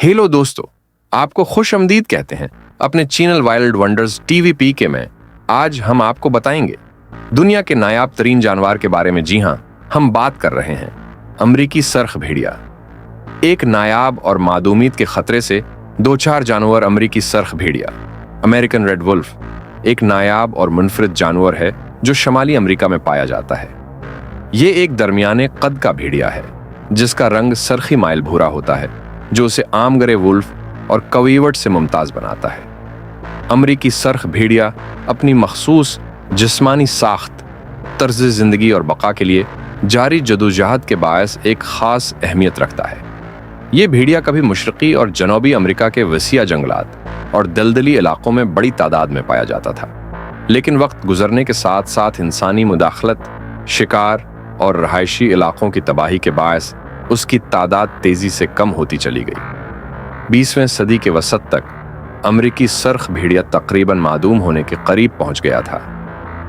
Hello दोस्तों, आपको खुश आमदीद कहते हैं अपने चैनल वाइल्ड वंडर्स TVPK में। आज हम आपको बताएंगे दुनिया के नायाब तरीन जानवर के बारे में। जी हाँ, हम बात कर रहे हैं अमरीकी सरख भेड़िया। एक नायाब और मादूमियत के खतरे से दो चार जानवर अमरीकी सरख भेड़िया, अमेरिकन रेड वुल्फ, एक नायाब और मुनफरिद जानवर है जो शमाली अमेरिका में पाया जाता है। ये एक दरमियाने कद का भेड़िया है जिसका रंग सरखी माइल भूरा होता है, जो उसे आम गरे वुल्फ और कवीवट से मुमताज बनाता है। अमरीकी सरख भेड़िया अपनी मखसूस जिस्मानी साख्त, तर्ज जिंदगी और बका के लिए जारी जदोजहद के बायस एक खास अहमियत रखता है। ये भेड़िया कभी मशरकी और जनूबी अमेरिका के वसीआ जंगलात और दलदली इलाकों में बड़ी तादाद में पाया जाता था, लेकिन वक्त गुजरने के साथ साथ इंसानी मुदाखलत, शिकार और रहायशी इलाकों की तबाही के बायस उसकी तादाद तेजी से कम होती चली गई। 20वीं सदी के वसत तक अमरीकी सरख भेड़िया तकरीबन मादूम होने के करीब पहुंच गया था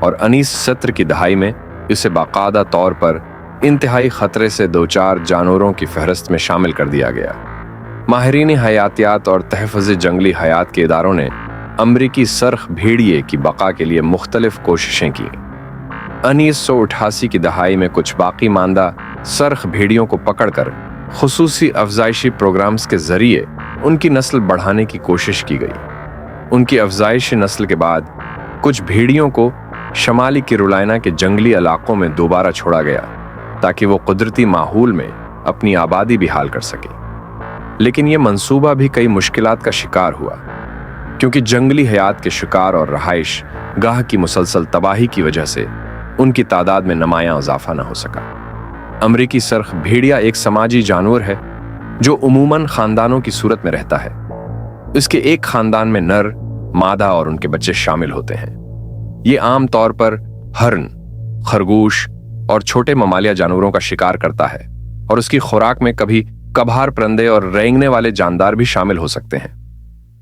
और 1970 की दहाई में इसे बाकायदा तौर पर इंतहाई खतरे से दो चार जानवरों की फहरिस्त में शामिल कर दिया गया। माहिरीन हयातियात और तहफ़्फ़ुज़ जंगली हयात के इदारों ने अमरीकी सरख भेड़िए की बका के लिए मुख्तलिफ कोशिशें की। 1988 की दहाई में कुछ बाकी मानदा सरख भेड़ियों को पकड़कर खुसूसी अफजाइशी प्रोग्राम्स के जरिए उनकी नस्ल बढ़ाने की कोशिश की गई। उनकी अफजाइशी नस्ल के बाद कुछ भेड़ियों को शमाली कैरोलिना के जंगली इलाकों में दोबारा छोड़ा गया ताकि वो कुदरती माहौल में अपनी आबादी भी हाल कर सके। लेकिन ये मंसूबा भी कई मुश्किलात का शिकार हुआ, क्योंकि जंगली हयात के शिकार और रहाइश गाह की मुसलसल तबाही की वजह से उनकी तादाद में नुमायां इजाफा न हो सका। अमरीकी सरख भेड़िया एक समाजी जानवर है जो उमूमन खानदानों की सूरत में रहता है। इसके एक खानदान में नर, मादा और उनके बच्चे शामिल होते हैं। ये आम तौर पर हरन, खरगोश और छोटे ममालिया जानवरों का शिकार करता है और उसकी खुराक में कभी कभार परिंदे और रेंगने वाले जानदार भी शामिल हो सकते हैं।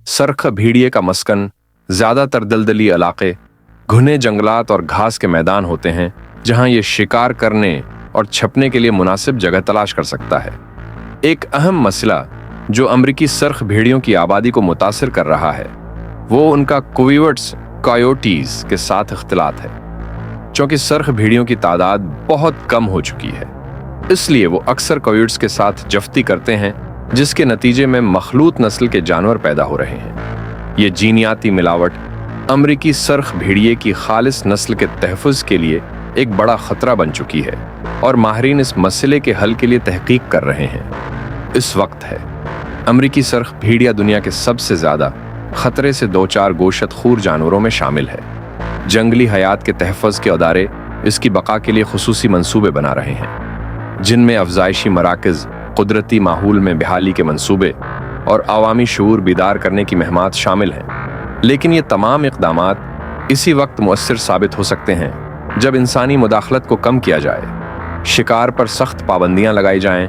सरख भेड़िए का मस्कन ज्यादातर दलदली इलाके, घने जंगलात और घास के मैदान होते हैं, जहां ये शिकार करने और छपने के लिए मुनासिब जगह तलाश कर सकता है। एक अहम मसला जो अमरीकी सरख भेड़ियों की आबादी को मुतासिर कर रहा है वो उनका कोविवर्ट्स कायोटीज के साथ इख्तिलात है। चूंकि सरख भेड़ियों की तादाद बहुत कम हो चुकी है, इसलिए वो अक्सर कोविवर्ट्स के साथ जफ्ती करते हैं, जिसके नतीजे में मखलूत नस्ल के जानवर पैदा हो रहे हैं। ये जीनियाती मिलावट अमरीकी सरख भेड़िए की खालिस नस्ल के तहफ़्फ़ुज़ के लिए एक बड़ा खतरा बन चुकी है और माहिरीन इस मसले के हल के लिए तहकीक कर रहे हैं। इस वक्त है अमरीकी सरख भेड़िया दुनिया के सबसे ज्यादा खतरे से दो चार गोशत खूर जानवरों में शामिल है। जंगली हयात के तहफ़्फ़ुज़ के अदारे इसकी बका के लिए खुसूसी मंसूबे बना रहे हैं, जिनमें अफजाइशी मराकज़, कुदरती माहौल में बहाली के मंसूबे और अवामी शऊर बेदार करने की मुहिम्मात शामिल हैं। लेकिन ये तमाम इक़दामात इसी वक्त मुअस्सिर साबित हो सकते हैं जब इंसानी मुदाखलत को कम किया जाए, शिकार पर सख्त पाबंदियां लगाई जाएं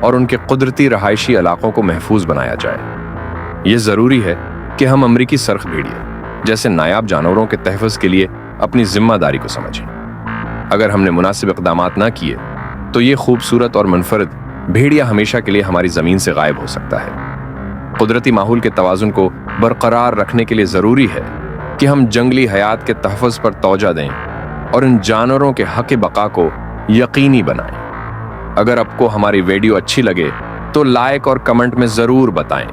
और उनके कुदरती रहायशी इलाकों को महफूज बनाया जाए। ये ज़रूरी है कि हम अमरीकी सरख भेड़िए जैसे नायाब जानवरों के तहफ़्फ़ुज़ के लिए अपनी जिम्मेदारी को समझें। अगर हमने मुनासिब इक़दामात ना किए तो ये खूबसूरत और मुनफरिद भेड़िया हमेशा के लिए हमारी ज़मीन से गायब हो सकता है। कुदरती माहौल के तवाज़ुन को बरकरार रखने के लिए ज़रूरी है कि हम जंगली हयात के तहफ़्फ़ुज़ पर तवज्जो दें और इन जानवरों के हक़ बका को यकीनी बनाएं। अगर आपको हमारी वीडियो अच्छी लगे तो लाइक और कमेंट में ज़रूर बताएं।